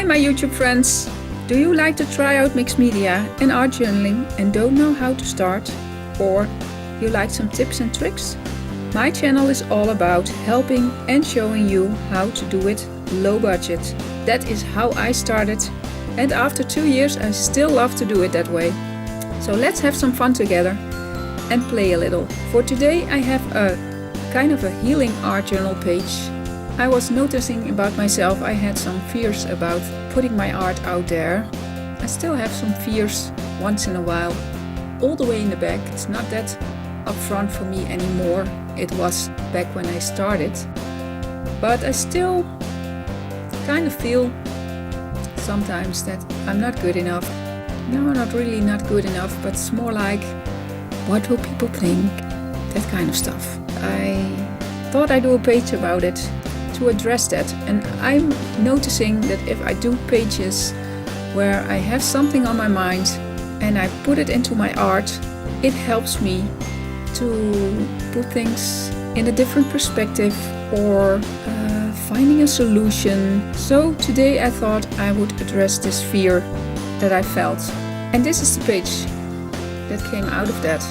Hi my YouTube friends! Do you like to try out mixed media and art journaling and don't know how to start? Or you like some tips and tricks? My channel is all about helping and showing you how to do it low budget. That is how I started, and after 2 years I still love to do it that way. So let's have some fun together and play a little. For today I have a kind of a healing art journal page. I was noticing about myself I had some fears about putting my art out there. I still have some fears once in a while. All the way in the back, it's not that upfront for me anymore. It was back when I started. But I still kind of feel sometimes that I'm not good enough. No, not really not good enough, but it's more like, what will people think? That kind of stuff. I thought I'd do a page about it to address that, and I'm noticing that if I do pages where I have something on my mind and I put it into my art, it helps me to put things in a different perspective or finding a solution. So today I thought I would address this fear that I felt, and this is the page that came out of that.